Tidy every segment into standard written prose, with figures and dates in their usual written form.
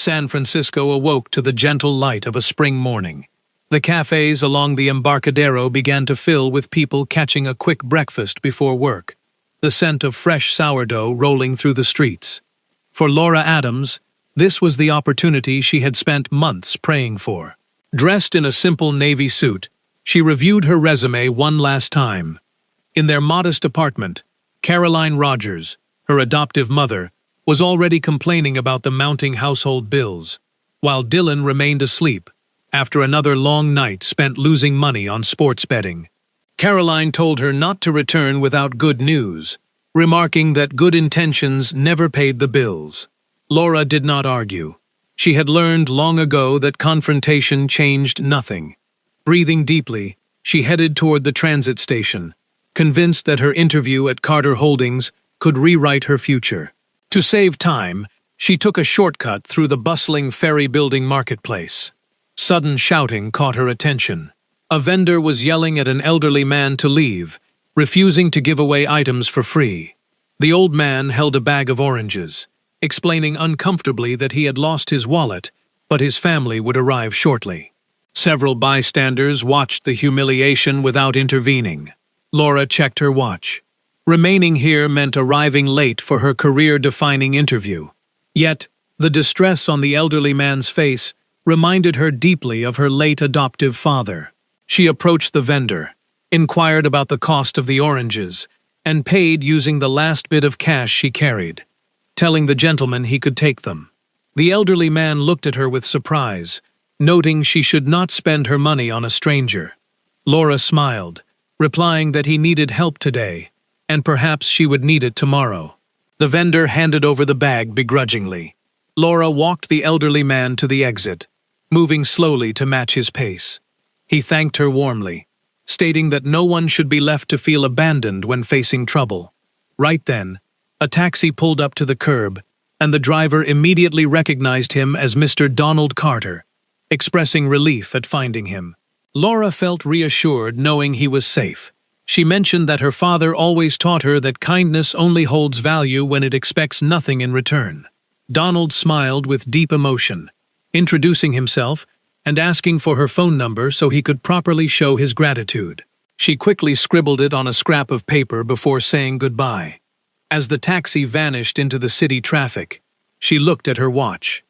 San Francisco awoke to the gentle light of a spring morning. The cafes along the Embarcadero began to fill with people catching a quick breakfast before work, the scent of fresh sourdough rolling through the streets. For Laura Adams, this was the opportunity she had spent months praying for. Dressed in a simple navy suit, she reviewed her resume one last time. In their modest apartment, Caroline Rogers, her adoptive mother, was already complaining about the mounting household bills, while Dylan remained asleep after another long night spent losing money on sports betting. Caroline told her not to return without good news, remarking that good intentions never paid the bills. Laura did not argue. She had learned long ago that confrontation changed nothing. Breathing deeply, she headed toward the transit station, convinced that her interview at Carter Holdings could rewrite her future. To save time, she took a shortcut through the bustling ferry building marketplace. Sudden shouting caught her attention. A vendor was yelling at an elderly man to leave, refusing to give away items for free. The old man held a bag of oranges, explaining uncomfortably that he had lost his wallet, but his family would arrive shortly. Several bystanders watched the humiliation without intervening. Laura checked her watch. Remaining here meant arriving late for her career-defining interview. Yet, the distress on the elderly man's face reminded her deeply of her late adoptive father. She approached the vendor, inquired about the cost of the oranges, and paid using the last bit of cash she carried, telling the gentleman he could take them. The elderly man looked at her with surprise, noting she should not spend her money on a stranger. Laura smiled, replying that he needed help today, and perhaps she would need it tomorrow. The vendor handed over the bag begrudgingly. Laura walked the elderly man to the exit, moving slowly to match his pace. He thanked her warmly, stating that no one should be left to feel abandoned when facing trouble. Right then, a taxi pulled up to the curb, and the driver immediately recognized him as Mr. Donald Carter, expressing relief at finding him. Laura felt reassured knowing he was safe. She mentioned that her father always taught her that kindness only holds value when it expects nothing in return. Donald smiled with deep emotion, introducing himself and asking for her phone number so he could properly show his gratitude. She quickly scribbled it on a scrap of paper before saying goodbye. As the taxi vanished into the city traffic, she looked at her watch.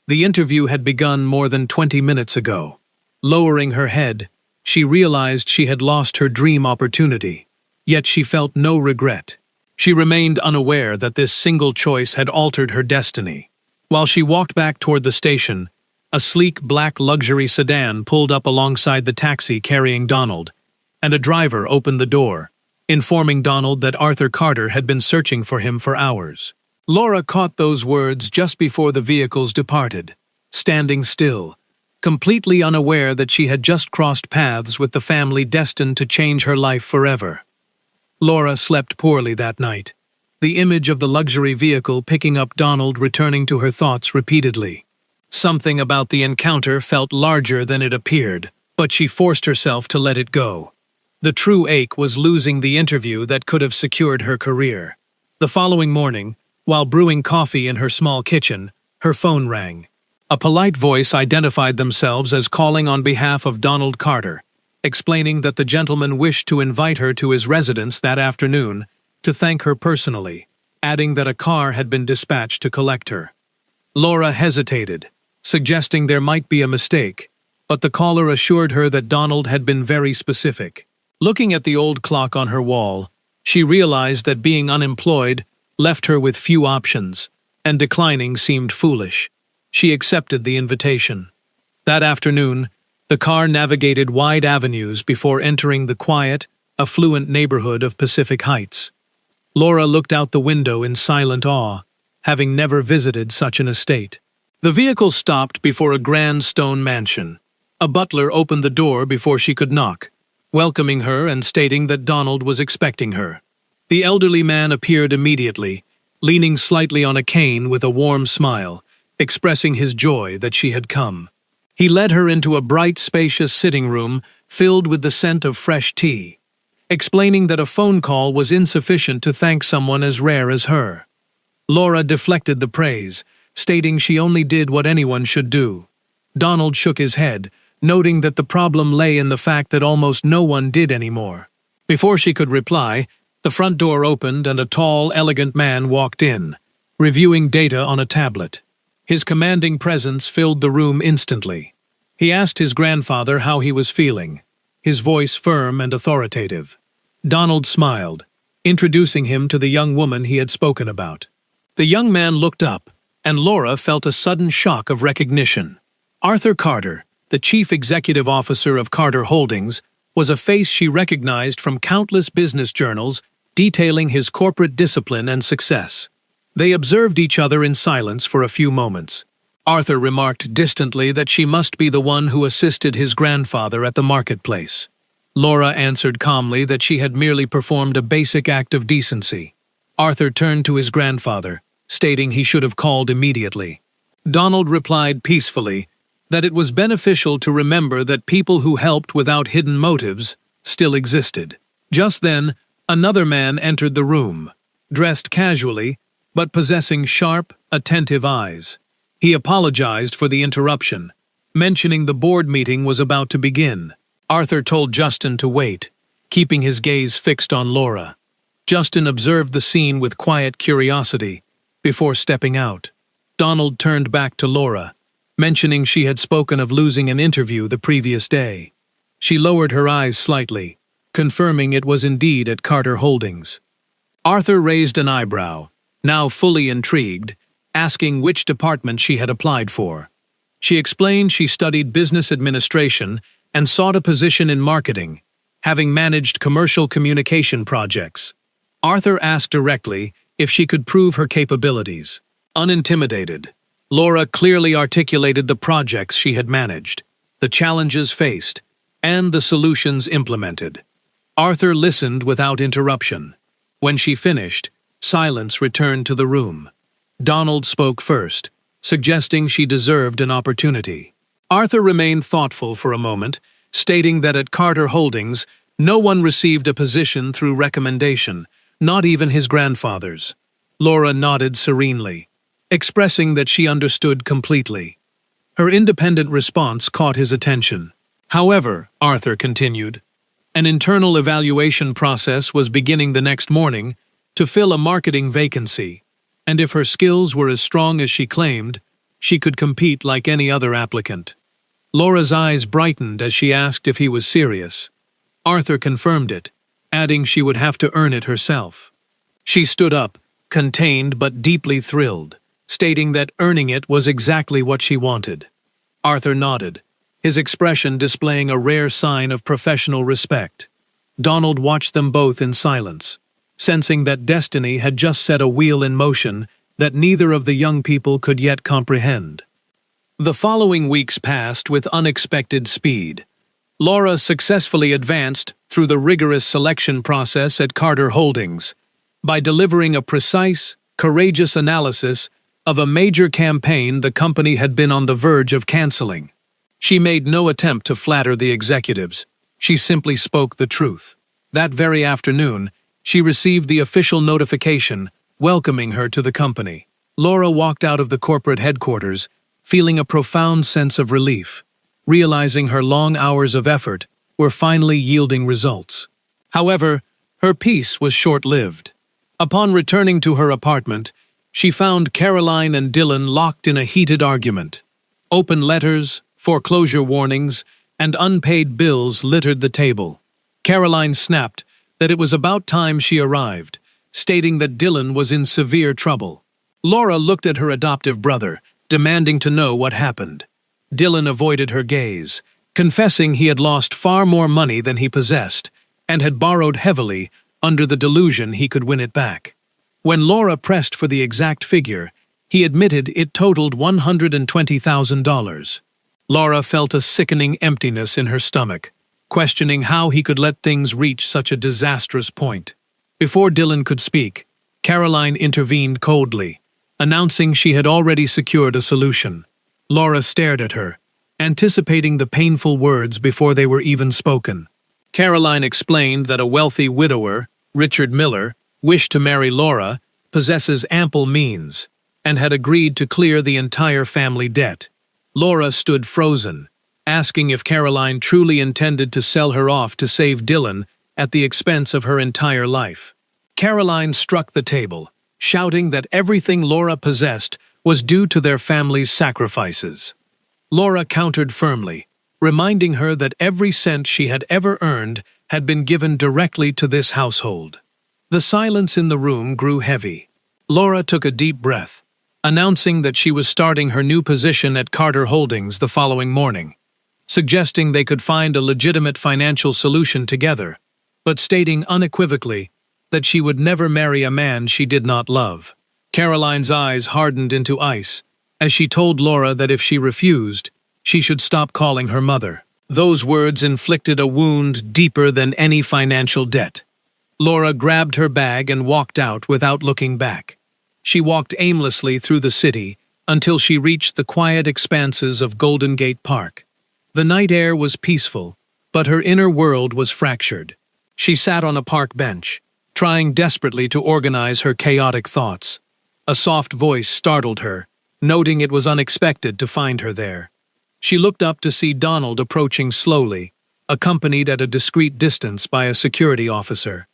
The interview had begun more than 20 minutes ago. Lowering her head, she realized she had lost her dream opportunity, yet she felt no regret. She remained unaware that this single choice had altered her destiny. While she walked back toward the station, a sleek black luxury sedan pulled up alongside the taxi carrying Donald, and a driver opened the door, informing Donald that Arthur Carter had been searching for him for hours. Laura caught those words just before the vehicles departed, standing still, completely unaware that she had just crossed paths with the family destined to change her life forever. Laura slept poorly that night, the image of the luxury vehicle picking up Donald returning to her thoughts repeatedly. Something about the encounter felt larger than it appeared, but she forced herself to let it go. The true ache was losing the interview that could have secured her career. The following morning, while brewing coffee in her small kitchen, her phone rang. A polite voice identified themselves as calling on behalf of Donald Carter, explaining that the gentleman wished to invite her to his residence that afternoon to thank her personally, adding that a car had been dispatched to collect her. Laura hesitated, suggesting there might be a mistake, but the caller assured her that Donald had been very specific. Looking at the old clock on her wall, she realized that being unemployed left her with few options, and declining seemed foolish. She accepted the invitation. That afternoon, the car navigated wide avenues before entering the quiet, affluent neighborhood of Pacific Heights. Laura looked out the window in silent awe, having never visited such an estate. The vehicle stopped before a grand stone mansion. A butler opened the door before she could knock, welcoming her and stating that Donald was expecting her. The elderly man appeared immediately, leaning slightly on a cane with a warm smile, expressing his joy that she had come. He led her into a bright, spacious sitting room filled with the scent of fresh tea, explaining that a phone call was insufficient to thank someone as rare as her. Laura deflected the praise, stating she only did what anyone should do. Donald shook his head, noting that the problem lay in the fact that almost no one did anymore. Before she could reply, the front door opened and a tall, elegant man walked in, reviewing data on a tablet. His commanding presence filled the room instantly. He asked his grandfather how he was feeling, his voice firm and authoritative. Donald smiled, introducing him to the young woman he had spoken about. The young man looked up, and Laura felt a sudden shock of recognition. Arthur Carter, the chief executive officer of Carter Holdings, was a face she recognized from countless business journals detailing his corporate discipline and success. They observed each other in silence for a few moments. Arthur remarked distantly that she must be the one who assisted his grandfather at the marketplace. Laura answered calmly that she had merely performed a basic act of decency. Arthur turned to his grandfather, stating he should have called immediately. Donald replied peacefully that it was beneficial to remember that people who helped without hidden motives still existed. Just then, another man entered the room, dressed casually, but possessing sharp, attentive eyes. He apologized for the interruption, mentioning the board meeting was about to begin. Arthur told Justin to wait, keeping his gaze fixed on Laura. Justin observed the scene with quiet curiosity before stepping out. Donald turned back to Laura, mentioning she had spoken of losing an interview the previous day. She lowered her eyes slightly, confirming it was indeed at Carter Holdings. Arthur raised an eyebrow, now fully intrigued, asking which department she had applied for. She explained she studied business administration and sought a position in marketing, having managed commercial communication projects. Arthur asked directly if she could prove her capabilities. Unintimidated, Laura clearly articulated the projects she had managed, the challenges faced, and the solutions implemented. Arthur listened without interruption. When she finished, silence returned to the room. Donald spoke first, suggesting she deserved an opportunity. Arthur remained thoughtful for a moment, stating that at Carter Holdings, no one received a position through recommendation, not even his grandfather's. Laura nodded serenely, expressing that she understood completely. Her independent response caught his attention. However, Arthur continued, an internal evaluation process was beginning the next morning to fill a marketing vacancy, and if her skills were as strong as she claimed, she could compete like any other applicant. Laura's eyes brightened as she asked if he was serious. Arthur confirmed it, adding she would have to earn it herself. She stood up, contained but deeply thrilled, stating that earning it was exactly what she wanted. Arthur nodded, his expression displaying a rare sign of professional respect. Donald watched them both in silence, sensing that destiny had just set a wheel in motion that neither of the young people could yet comprehend. The following weeks passed with unexpected speed. Laura successfully advanced through the rigorous selection process at Carter Holdings by delivering a precise, courageous analysis of a major campaign the company had been on the verge of canceling. She made no attempt to flatter the executives. She simply spoke the truth. That very afternoon, she received the official notification welcoming her to the company. Laura walked out of the corporate headquarters, feeling a profound sense of relief, realizing her long hours of effort were finally yielding results. However, her peace was short-lived. Upon returning to her apartment, she found Caroline and Dylan locked in a heated argument. Open letters, foreclosure warnings, and unpaid bills littered the table. Caroline snapped that it was about time she arrived, stating that Dylan was in severe trouble. Laura looked at her adoptive brother, demanding to know what happened. Dylan avoided her gaze, confessing he had lost far more money than he possessed and had borrowed heavily under the delusion he could win it back. When Laura pressed for the exact figure, he admitted it totaled $120,000. Laura felt a sickening emptiness in her stomach, questioning how he could let things reach such a disastrous point. Before Dylan could speak, Caroline intervened coldly, announcing she had already secured a solution. Laura stared at her, anticipating the painful words before they were even spoken. Caroline explained that a wealthy widower, Richard Miller, wished to marry Laura, possesses ample means, and had agreed to clear the entire family debt. Laura stood frozen, asking if Caroline truly intended to sell her off to save Dylan at the expense of her entire life. Caroline struck the table, shouting that everything Laura possessed was due to their family's sacrifices. Laura countered firmly, reminding her that every cent she had ever earned had been given directly to this household. The silence in the room grew heavy. Laura took a deep breath, announcing that she was starting her new position at Carter Holdings the following morning, suggesting they could find a legitimate financial solution together, but stating unequivocally that she would never marry a man she did not love. Caroline's eyes hardened into ice as she told Laura that if she refused, she should stop calling her mother. Those words inflicted a wound deeper than any financial debt. Laura grabbed her bag and walked out without looking back. She walked aimlessly through the city until she reached the quiet expanses of Golden Gate Park. The night air was peaceful, but her inner world was fractured. She sat on a park bench, trying desperately to organize her chaotic thoughts. A soft voice startled her, noting it was unexpected to find her there. She looked up to see Donald approaching slowly, accompanied at a discreet distance by a security officer.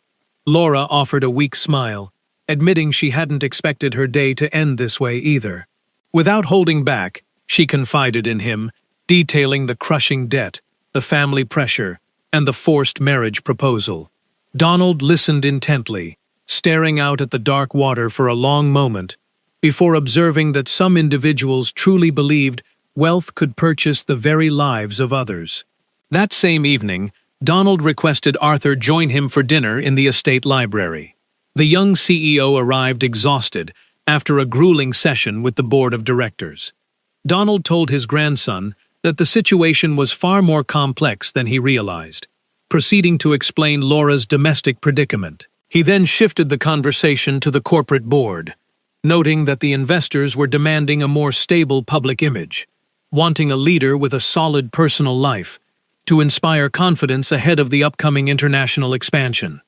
Laura offered a weak smile, admitting she hadn't expected her day to end this way either. Without holding back, she confided in him, detailing the crushing debt, the family pressure, and the forced marriage proposal. Donald listened intently, staring out at the dark water for a long moment, before observing that some individuals truly believed wealth could purchase the very lives of others. That same evening, Donald requested Arthur join him for dinner in the estate library. The young CEO arrived exhausted after a grueling session with the board of directors. Donald told his grandson that the situation was far more complex than he realized, proceeding to explain Laura's domestic predicament. He then shifted the conversation to the corporate board, noting that the investors were demanding a more stable public image, wanting a leader with a solid personal life to inspire confidence ahead of the upcoming international expansion.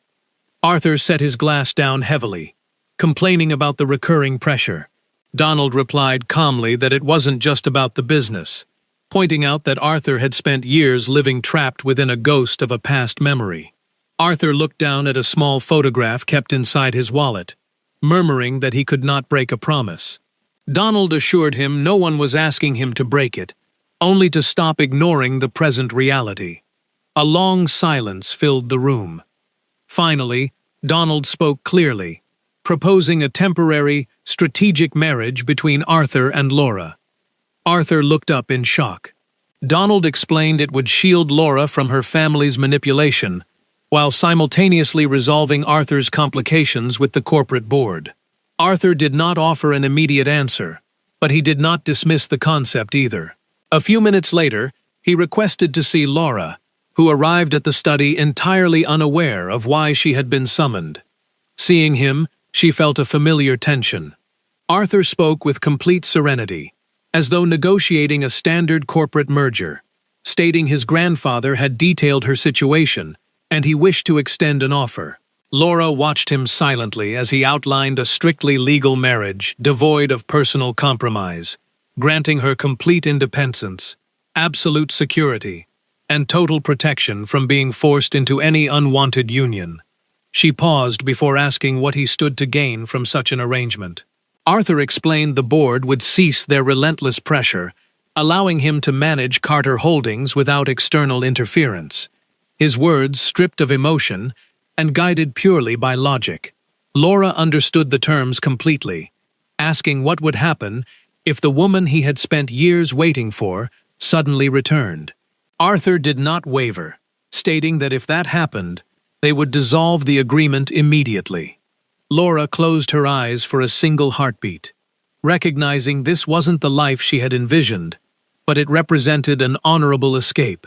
Arthur set his glass down heavily, complaining about the recurring pressure. Donald replied calmly that it wasn't just about the business, pointing out that Arthur had spent years living trapped within a ghost of a past memory. Arthur looked down at a small photograph kept inside his wallet, murmuring that he could not break a promise. Donald assured him no one was asking him to break it, only to stop ignoring the present reality. A long silence filled the room. Finally, Donald spoke clearly, proposing a temporary, strategic marriage between Arthur and Laura. Arthur looked up in shock. Donald explained it would shield Laura from her family's manipulation, while simultaneously resolving Arthur's complications with the corporate board. Arthur did not offer an immediate answer, but he did not dismiss the concept either. A few minutes later, he requested to see Laura, who arrived at the study entirely unaware of why she had been summoned. Seeing him, she felt a familiar tension. Arthur spoke with complete serenity, as though negotiating a standard corporate merger, stating his grandfather had detailed her situation, and he wished to extend an offer. Laura watched him silently as he outlined a strictly legal marriage, devoid of personal compromise, granting her complete independence, absolute security, and total protection from being forced into any unwanted union. She paused before asking what he stood to gain from such an arrangement. Arthur explained the board would cease their relentless pressure, allowing him to manage Carter Holdings without external interference. His words stripped of emotion and guided purely by logic. Laura understood the terms completely, asking what would happen if the woman he had spent years waiting for suddenly returned. Arthur did not waver, stating that if that happened, they would dissolve the agreement immediately. Laura closed her eyes for a single heartbeat, recognizing this wasn't the life she had envisioned, but it represented an honorable escape.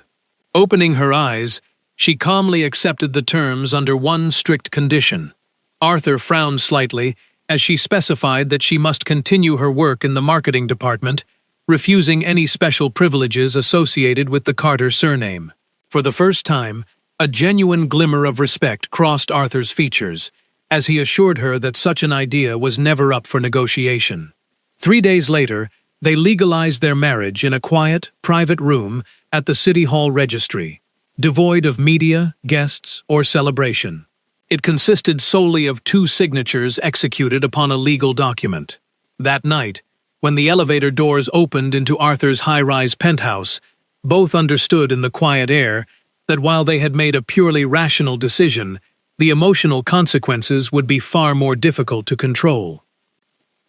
Opening her eyes, she calmly accepted the terms under one strict condition. Arthur frowned slightly as she specified that she must continue her work in the marketing department, refusing any special privileges associated with the Carter surname. For the first time, a genuine glimmer of respect crossed Arthur's features, as he assured her that such an idea was never up for negotiation. 3 days later, they legalized their marriage in a quiet, private room at the City Hall registry, devoid of media, guests, or celebration. It consisted solely of 2 signatures executed upon a legal document. That night, when the elevator doors opened into Arthur's high-rise penthouse, both understood in the quiet air that while they had made a purely rational decision, the emotional consequences would be far more difficult to control.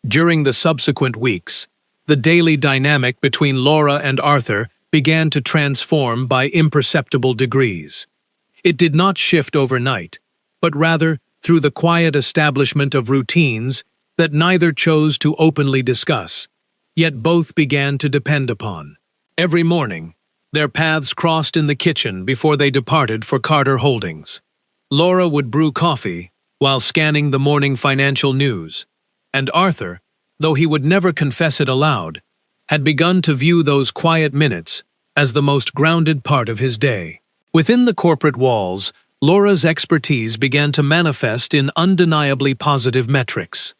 During the subsequent weeks, the daily dynamic between Laura and Arthur began to transform by imperceptible degrees. It did not shift overnight, but rather through the quiet establishment of routines that neither chose to openly discuss, yet both began to depend upon. Every morning, their paths crossed in the kitchen before they departed for Carter Holdings. Laura would brew coffee while scanning the morning financial news, and Arthur, though he would never confess it aloud, had begun to view those quiet minutes as the most grounded part of his day. Within the corporate walls, Laura's expertise began to manifest in undeniably positive metrics.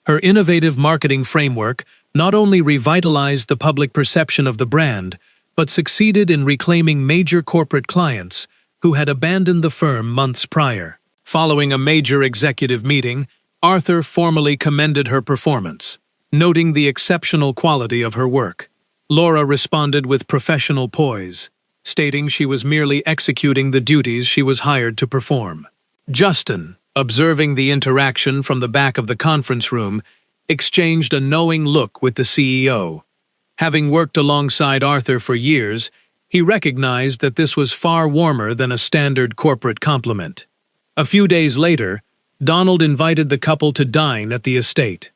Her innovative marketing framework not only revitalized the public perception of the brand, but succeeded in reclaiming major corporate clients who had abandoned the firm months prior. Following a major executive meeting, Arthur formally commended her performance, noting the exceptional quality of her work. Laura responded with professional poise, stating she was merely executing the duties she was hired to perform. Justin, observing the interaction from the back of the conference room, exchanged a knowing look with the CEO. Having worked alongside Arthur for years, he recognized that this was far warmer than a standard corporate compliment. A few days later, Donald invited the couple to dine at the estate.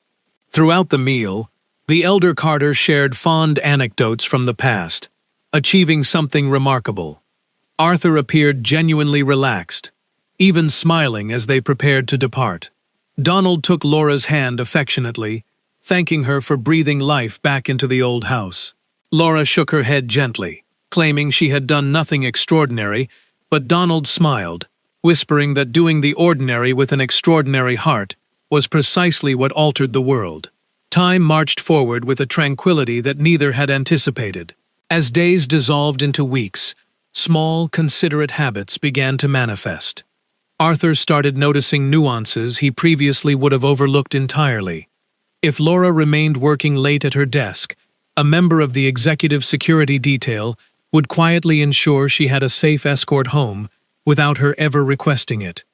Throughout the meal, the elder Carter shared fond anecdotes from the past, achieving something remarkable. Arthur appeared genuinely relaxed, even smiling as they prepared to depart. Donald took Laura's hand affectionately, thanking her for breathing life back into the old house. Laura shook her head gently, claiming she had done nothing extraordinary, but Donald smiled, whispering that doing the ordinary with an extraordinary heart was precisely what altered the world. Time marched forward with a tranquility that neither had anticipated. As days dissolved into weeks, small, considerate habits began to manifest. Arthur started noticing nuances he previously would have overlooked entirely. If Laura remained working late at her desk, a member of the executive security detail would quietly ensure she had a safe escort home without her ever requesting it.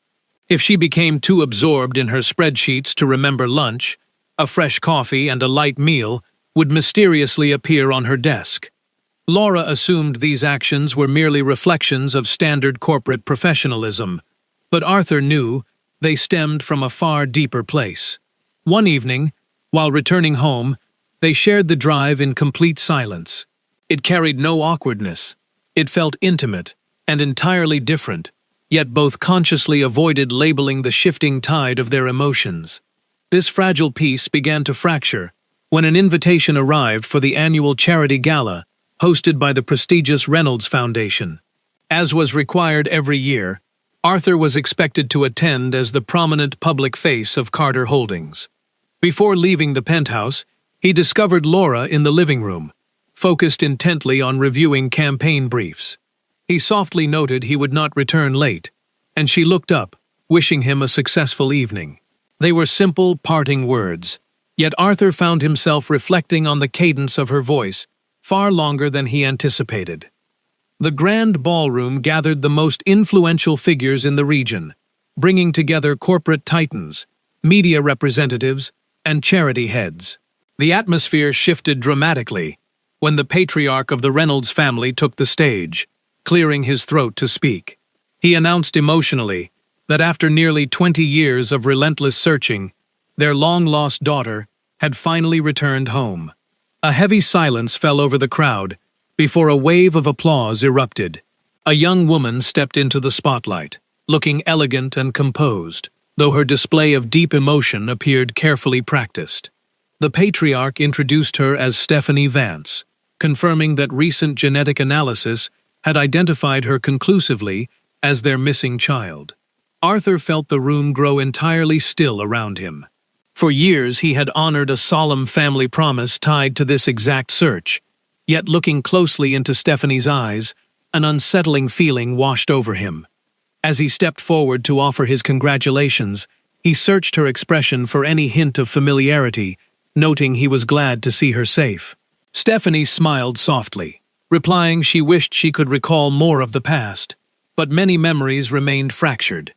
If she became too absorbed in her spreadsheets to remember lunch, a fresh coffee and a light meal would mysteriously appear on her desk. Laura assumed these actions were merely reflections of standard corporate professionalism, but Arthur knew they stemmed from a far deeper place. One evening, while returning home, they shared the drive in complete silence. It carried no awkwardness. It felt intimate and entirely different, yet both consciously avoided labeling the shifting tide of their emotions. This fragile piece began to fracture when an invitation arrived for the annual charity gala hosted by the prestigious Reynolds Foundation. As was required every year, Arthur was expected to attend as the prominent public face of Carter Holdings. Before leaving the penthouse, he discovered Laura in the living room, focused intently on reviewing campaign briefs. He softly noted he would not return late, and she looked up, wishing him a successful evening. They were simple, parting words, yet Arthur found himself reflecting on the cadence of her voice far longer than he anticipated. The grand ballroom gathered the most influential figures in the region, bringing together corporate titans, media representatives, and charity heads. The atmosphere shifted dramatically when the patriarch of the Reynolds family took the stage, clearing his throat to speak. He announced emotionally that after nearly 20 years of relentless searching, their long-lost daughter had finally returned home. A heavy silence fell over the crowd before a wave of applause erupted. A young woman stepped into the spotlight, looking elegant and composed, though her display of deep emotion appeared carefully practiced. The patriarch introduced her as Stephanie Vance, confirming that recent genetic analysis had identified her conclusively as their missing child. Arthur felt the room grow entirely still around him. For years he had honored a solemn family promise tied to this exact search. Yet looking closely into Stephanie's eyes, an unsettling feeling washed over him. As he stepped forward to offer his congratulations, he searched her expression for any hint of familiarity, noting he was glad to see her safe. Stephanie smiled softly, replying she wished she could recall more of the past, but many memories remained fractured.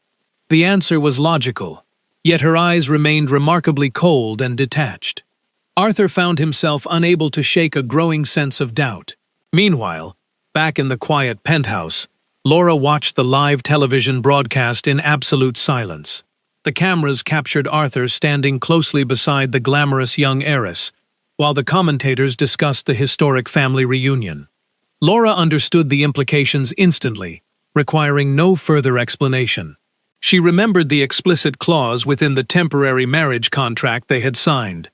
The answer was logical, yet her eyes remained remarkably cold and detached. Arthur found himself unable to shake a growing sense of doubt. Meanwhile, back in the quiet penthouse, Laura watched the live television broadcast in absolute silence. The cameras captured Arthur standing closely beside the glamorous young heiress, while the commentators discussed the historic family reunion. Laura understood the implications instantly, requiring no further explanation. She remembered the explicit clause within the temporary marriage contract they had signed.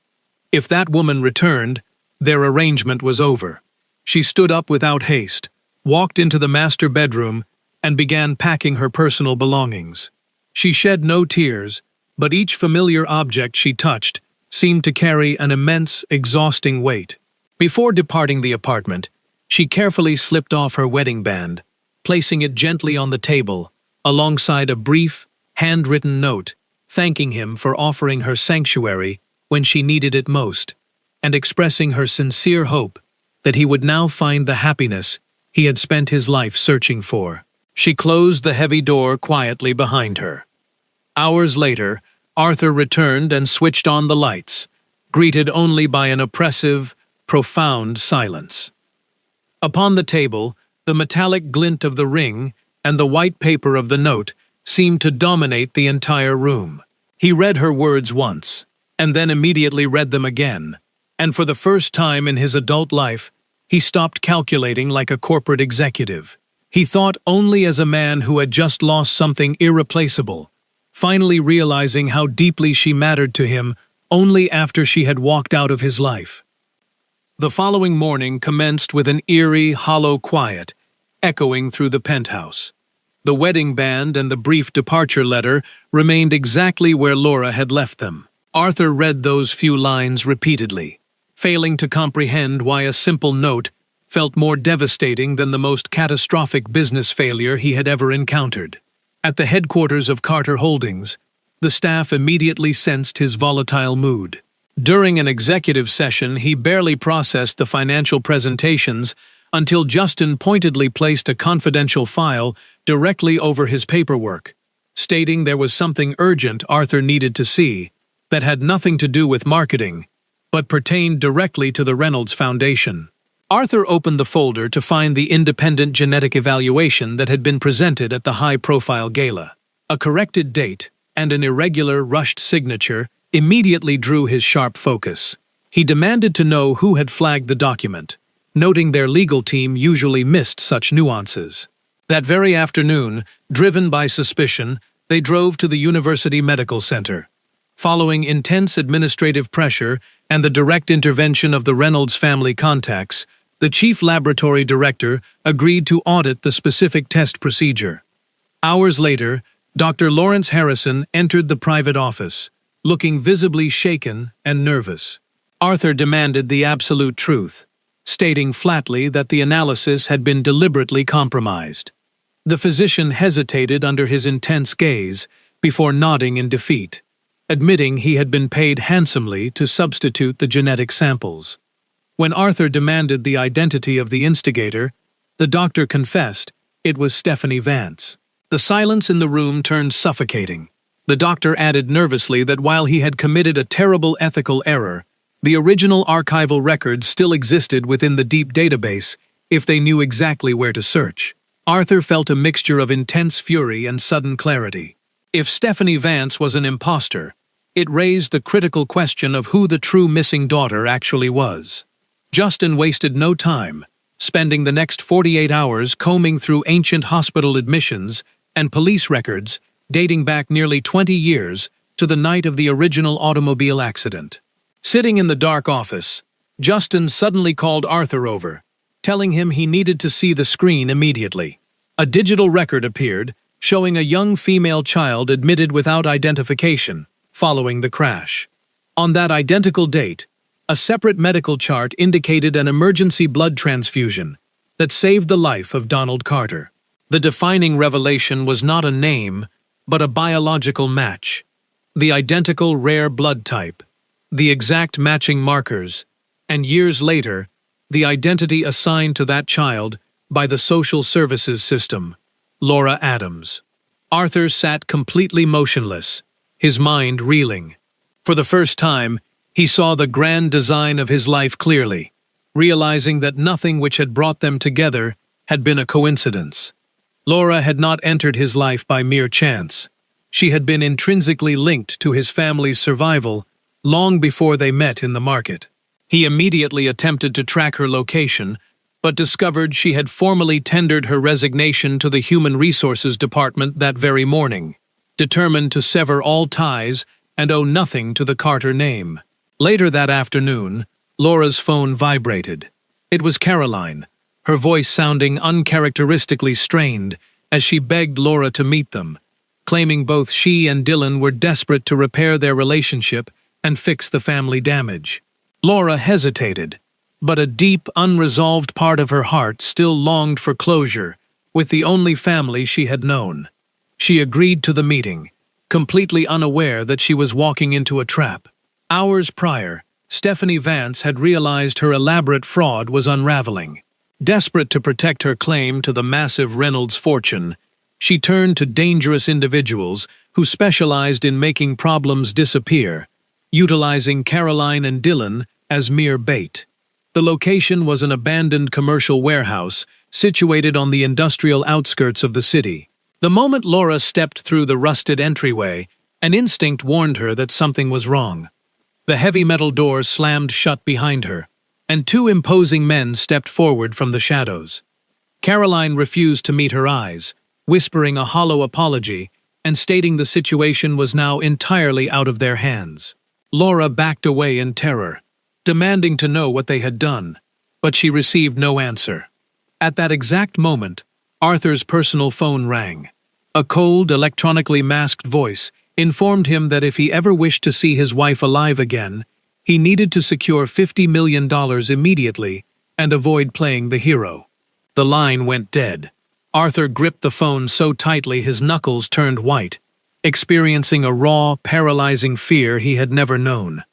If that woman returned, their arrangement was over. She stood up without haste, walked into the master bedroom, and began packing her personal belongings. She shed no tears, but each familiar object she touched seemed to carry an immense, exhausting weight. Before departing the apartment, she carefully slipped off her wedding band, placing it gently on the table, alongside a brief, handwritten note, thanking him for offering her sanctuary when she needed it most, and expressing her sincere hope that he would now find the happiness he had spent his life searching for. She closed the heavy door quietly behind her. Hours later, Arthur returned and switched on the lights, greeted only by an oppressive, profound silence. Upon the table, the metallic glint of the ring and the white paper of the note seemed to dominate the entire room. He read her words once, and then immediately read them again, and for the first time in his adult life, he stopped calculating like a corporate executive. He thought only as a man who had just lost something irreplaceable, finally realizing how deeply she mattered to him only after she had walked out of his life. The following morning commenced with an eerie, hollow quiet, echoing through the penthouse. The wedding band and the brief departure letter remained exactly where Laura had left them. Arthur read those few lines repeatedly, failing to comprehend why a simple note felt more devastating than the most catastrophic business failure he had ever encountered. At the headquarters of Carter Holdings, the staff immediately sensed his volatile mood. During an executive session, he barely processed the financial presentations until Justin pointedly placed a confidential file directly over his paperwork, stating there was something urgent Arthur needed to see that had nothing to do with marketing, but pertained directly to the Reynolds Foundation. Arthur opened the folder to find the independent genetic evaluation that had been presented at the high-profile gala. A corrected date and an irregular, rushed signature immediately drew his sharp focus. He demanded to know who had flagged the document, noting their legal team usually missed such nuances. That very afternoon, driven by suspicion, they drove to the University Medical Center. Following intense administrative pressure and the direct intervention of the Reynolds family contacts, the chief laboratory director agreed to audit the specific test procedure. Hours later, Dr. Lawrence Harrison entered the private office, looking visibly shaken and nervous. Arthur demanded the absolute truth, stating flatly that the analysis had been deliberately compromised. The physician hesitated under his intense gaze before nodding in defeat, admitting he had been paid handsomely to substitute the genetic samples. When Arthur demanded the identity of the instigator, the doctor confessed it was Stephanie Vance. The silence in the room turned suffocating. The doctor added nervously that while he had committed a terrible ethical error, the original archival records still existed within the deep database if they knew exactly where to search. Arthur felt a mixture of intense fury and sudden clarity. If Stephanie Vance was an imposter, it raised the critical question of who the true missing daughter actually was. Justin wasted no time, spending the next 48 hours combing through ancient hospital admissions and police records dating back nearly 20 years to the night of the original automobile accident. Sitting in the dark office, Justin suddenly called Arthur over, telling him he needed to see the screen immediately. A digital record appeared, showing a young female child admitted without identification, following the crash. On that identical date, a separate medical chart indicated an emergency blood transfusion that saved the life of Donald Carter. The defining revelation was not a name, but a biological match. The identical rare blood type, the exact matching markers, and years later, the identity assigned to that child by the social services system, Laura Adams. Arthur sat completely motionless, his mind reeling. For the first time, he saw the grand design of his life clearly, realizing that nothing which had brought them together had been a coincidence. Laura had not entered his life by mere chance. She had been intrinsically linked to his family's survival long before they met in the market. He immediately attempted to track her location, but discovered she had formally tendered her resignation to the Human Resources Department that very morning, determined to sever all ties and owe nothing to the Carter name. Later that afternoon, Laura's phone vibrated. It was Caroline, her voice sounding uncharacteristically strained as she begged Laura to meet them, claiming both she and Dylan were desperate to repair their relationship and fix the family damage. Laura hesitated, but a deep, unresolved part of her heart still longed for closure with the only family she had known. She agreed to the meeting, completely unaware that she was walking into a trap. Hours prior, Stephanie Vance had realized her elaborate fraud was unraveling. Desperate to protect her claim to the massive Reynolds fortune, she turned to dangerous individuals who specialized in making problems disappear, utilizing Caroline and Dylan as mere bait. The location was an abandoned commercial warehouse situated on the industrial outskirts of the city. The moment Laura stepped through the rusted entryway, an instinct warned her that something was wrong. The heavy metal doors slammed shut behind her, and two imposing men stepped forward from the shadows. Caroline refused to meet her eyes, whispering a hollow apology and stating the situation was now entirely out of their hands. Laura backed away in terror, demanding to know what they had done, but she received no answer. At that exact moment, Arthur's personal phone rang. A cold, electronically masked voice informed him that if he ever wished to see his wife alive again, he needed to secure $50 million immediately and avoid playing the hero. The line went dead. Arthur gripped the phone so tightly his knuckles turned white, experiencing a raw, paralyzing fear he had never known.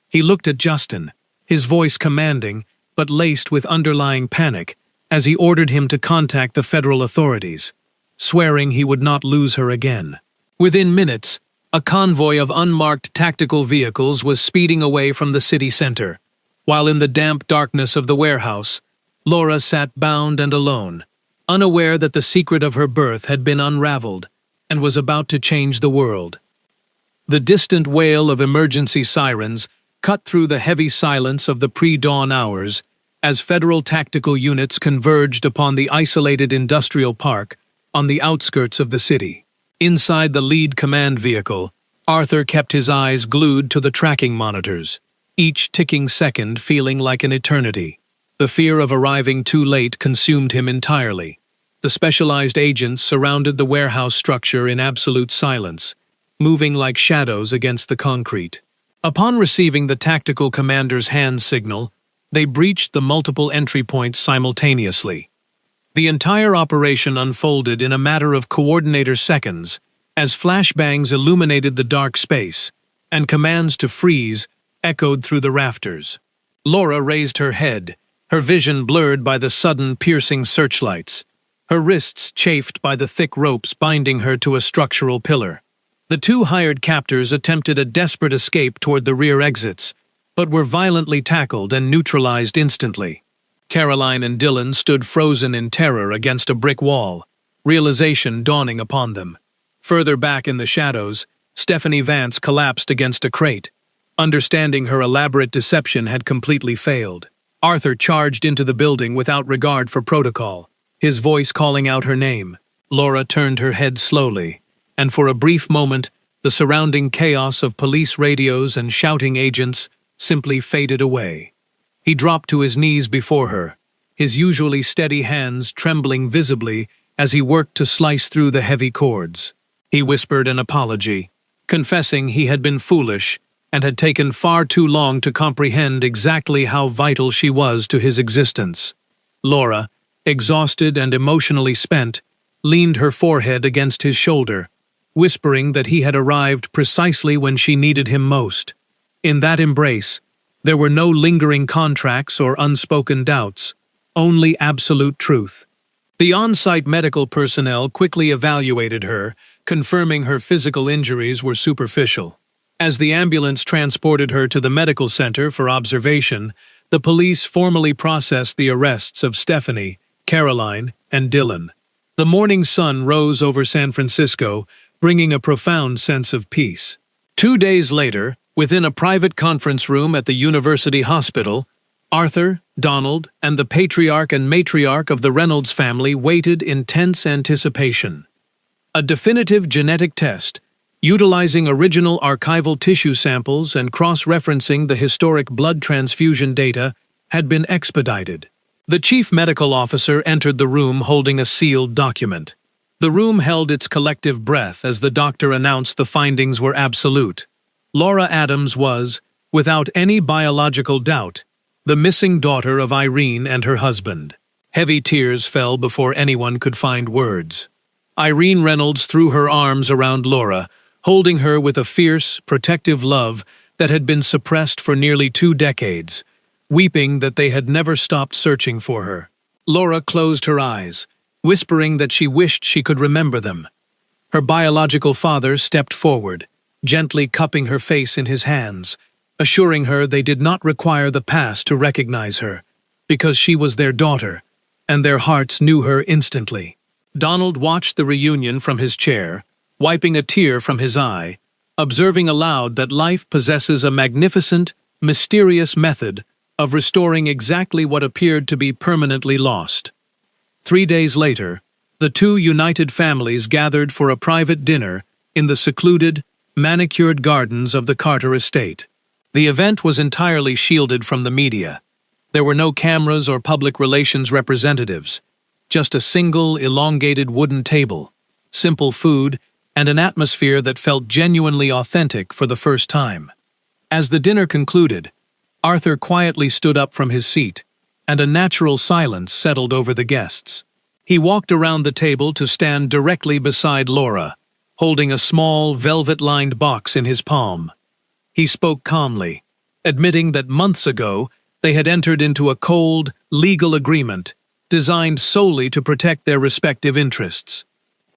He looked at Justin, his voice commanding, but laced with underlying panic, as he ordered him to contact the federal authorities, swearing he would not lose her again. Within minutes, a convoy of unmarked tactical vehicles was speeding away from the city center, while in the damp darkness of the warehouse, Laura sat bound and alone, unaware that the secret of her birth had been unraveled and was about to change the world. The distant wail of emergency sirens cut through the heavy silence of the pre-dawn hours as federal tactical units converged upon the isolated industrial park on the outskirts of the city. Inside the lead command vehicle, Arthur kept his eyes glued to the tracking monitors, each ticking second feeling like an eternity. The fear of arriving too late consumed him entirely. The specialized agents surrounded the warehouse structure in absolute silence, moving like shadows against the concrete. Upon receiving the tactical commander's hand signal, they breached the multiple entry points simultaneously. The entire operation unfolded in a matter of coordinator seconds as flashbangs illuminated the dark space and commands to freeze echoed through the rafters. Laura raised her head, her vision blurred by the sudden piercing searchlights, her wrists chafed by the thick ropes binding her to a structural pillar. The two hired captors attempted a desperate escape toward the rear exits, but were violently tackled and neutralized instantly. Caroline and Dylan stood frozen in terror against a brick wall, realization dawning upon them. Further back in the shadows, Stephanie Vance collapsed against a crate, understanding her elaborate deception had completely failed. Arthur charged into the building without regard for protocol, his voice calling out her name. Laura turned her head slowly, and for a brief moment, the surrounding chaos of police radios and shouting agents simply faded away. He dropped to his knees before her, his usually steady hands trembling visibly as he worked to slice through the heavy cords. He whispered an apology, confessing he had been foolish and had taken far too long to comprehend exactly how vital she was to his existence. Laura, exhausted and emotionally spent, leaned her forehead against his shoulder, whispering that he had arrived precisely when she needed him most. In that embrace, there were no lingering contracts or unspoken doubts, only absolute truth. The on-site medical personnel quickly evaluated her, confirming her physical injuries were superficial. As the ambulance transported her to the medical center for observation, the police formally processed the arrests of Stephanie, Caroline, and Dylan. The morning sun rose over San Francisco, bringing a profound sense of peace. 2 days later, within a private conference room at the University Hospital, Arthur, Donald, and the patriarch and matriarch of the Reynolds family waited in tense anticipation. A definitive genetic test, utilizing original archival tissue samples and cross-referencing the historic blood transfusion data, had been expedited. The chief medical officer entered the room holding a sealed document. The room held its collective breath as the doctor announced the findings were absolute. Laura Adams was, without any biological doubt, the missing daughter of Irene and her husband. Heavy tears fell before anyone could find words. Irene Reynolds threw her arms around Laura, holding her with a fierce, protective love that had been suppressed for nearly 2 decades, weeping that they had never stopped searching for her. Laura closed her eyes, whispering that she wished she could remember them. Her biological father stepped forward, gently cupping her face in his hands, assuring her they did not require the past to recognize her, because she was their daughter, and their hearts knew her instantly. Donald watched the reunion from his chair, wiping a tear from his eye, observing aloud that life possesses a magnificent, mysterious method of restoring exactly what appeared to be permanently lost. 3 days later, the 2 united families gathered for a private dinner in the secluded, manicured gardens of the Carter estate. The event was entirely shielded from the media. There were no cameras or public relations representatives, just a single, elongated wooden table, simple food, and an atmosphere that felt genuinely authentic for the first time. As the dinner concluded, Arthur quietly stood up from his seat, and a natural silence settled over the guests. He walked around the table to stand directly beside Laura, holding a small, velvet-lined box in his palm. He spoke calmly, admitting that months ago they had entered into a cold, legal agreement designed solely to protect their respective interests.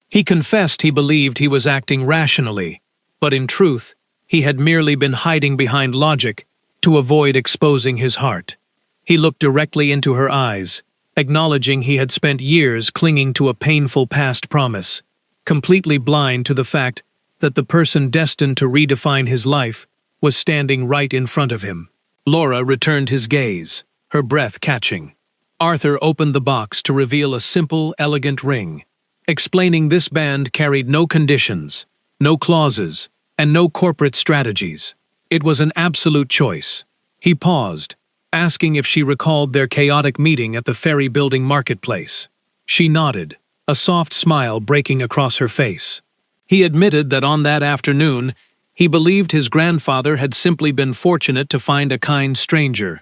He confessed he believed he was acting rationally, but in truth, he had merely been hiding behind logic to avoid exposing his heart. He looked directly into her eyes, acknowledging he had spent years clinging to a painful past promise, completely blind to the fact that the person destined to redefine his life was standing right in front of him. Laura returned his gaze, her breath catching. Arthur opened the box to reveal a simple, elegant ring, explaining this band carried no conditions, no clauses, and no corporate strategies. It was an absolute choice. He paused, asking if she recalled their chaotic meeting at the Ferry Building marketplace. She nodded, a soft smile breaking across her face. He admitted that on that afternoon, he believed his grandfather had simply been fortunate to find a kind stranger.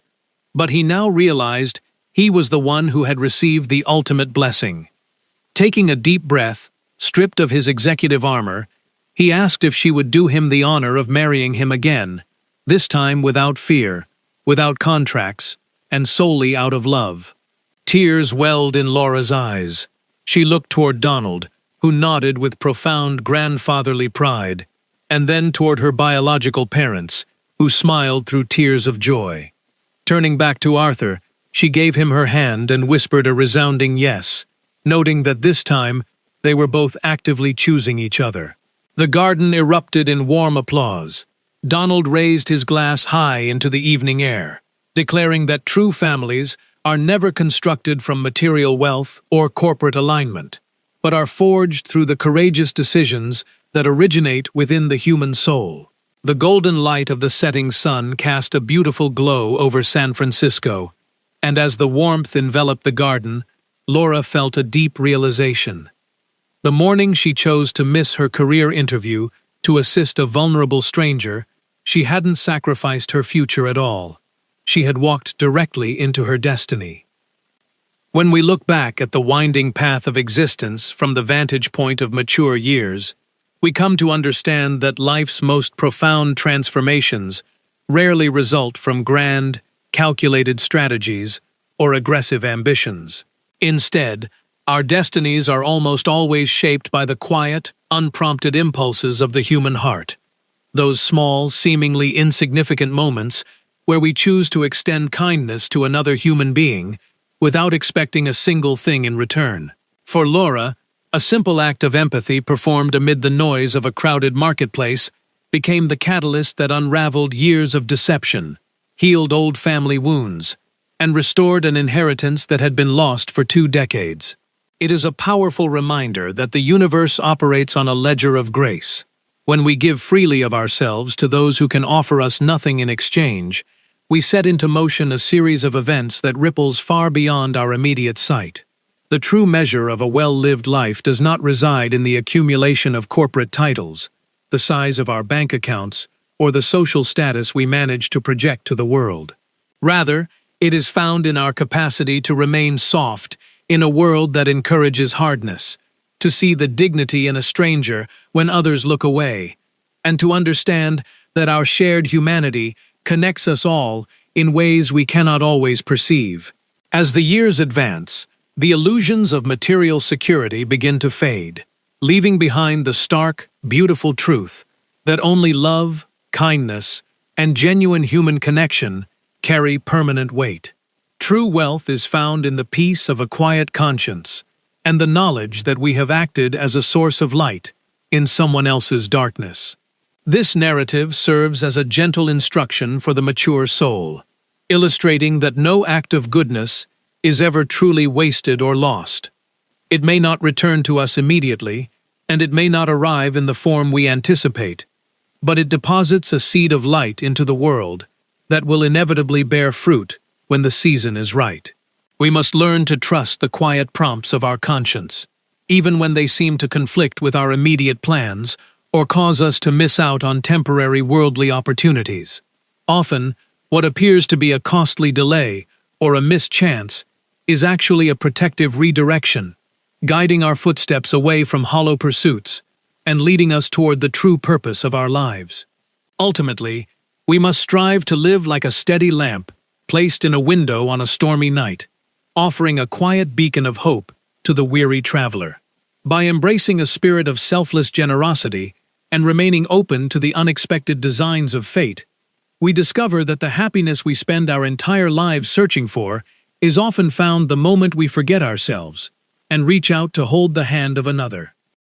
But he now realized he was the one who had received the ultimate blessing. Taking a deep breath, stripped of his executive armor, he asked if she would do him the honor of marrying him again, this time without fear, without contracts, and solely out of love. Tears welled in Laura's eyes. She looked toward Donald, who nodded with profound grandfatherly pride, and then toward her biological parents, who smiled through tears of joy. Turning back to Arthur, she gave him her hand and whispered a resounding yes, noting that this time they were both actively choosing each other. The garden erupted in warm applause. Donald raised his glass high into the evening air, declaring that true families are never constructed from material wealth or corporate alignment, but are forged through the courageous decisions that originate within the human soul. The golden light of the setting sun cast a beautiful glow over San Francisco, and as the warmth enveloped the garden, Laura felt a deep realization. The morning she chose to miss her career interview to assist a vulnerable stranger She hadn't sacrificed her future at all. She had walked directly into her destiny. When we look back at the winding path of existence from the vantage point of mature years, we come to understand that life's most profound transformations rarely result from grand, calculated strategies or aggressive ambitions. Instead, our destinies are almost always shaped by the quiet, unprompted impulses of the human heart. Those small, seemingly insignificant moments where we choose to extend kindness to another human being without expecting a single thing in return. For Laura, a simple act of empathy performed amid the noise of a crowded marketplace became the catalyst that unraveled years of deception, healed old family wounds, and restored an inheritance that had been lost for 2 decades. It is a powerful reminder that the universe operates on a ledger of grace. When we give freely of ourselves to those who can offer us nothing in exchange, we set into motion a series of events that ripples far beyond our immediate sight. The true measure of a well-lived life does not reside in the accumulation of corporate titles, the size of our bank accounts, or the social status we manage to project to the world. Rather, it is found in our capacity to remain soft in a world that encourages hardness, to see the dignity in a stranger when others look away, and to understand that our shared humanity connects us all in ways we cannot always perceive. As the years advance, the illusions of material security begin to fade, leaving behind the stark, beautiful truth that only love, kindness, and genuine human connection carry permanent weight. True wealth is found in the peace of a quiet conscience and the knowledge that we have acted as a source of light in someone else's darkness. This narrative serves as a gentle instruction for the mature soul, illustrating that no act of goodness is ever truly wasted or lost. It may not return to us immediately, and it may not arrive in the form we anticipate, but it deposits a seed of light into the world that will inevitably bear fruit when the season is right. We must learn to trust the quiet prompts of our conscience, even when they seem to conflict with our immediate plans or cause us to miss out on temporary worldly opportunities. Often, what appears to be a costly delay or a missed chance is actually a protective redirection, guiding our footsteps away from hollow pursuits and leading us toward the true purpose of our lives. Ultimately, we must strive to live like a steady lamp placed in a window on a stormy night, offering a quiet beacon of hope to the weary traveler. By embracing a spirit of selfless generosity and remaining open to the unexpected designs of fate, we discover that the happiness we spend our entire lives searching for is often found the moment we forget ourselves and reach out to hold the hand of another.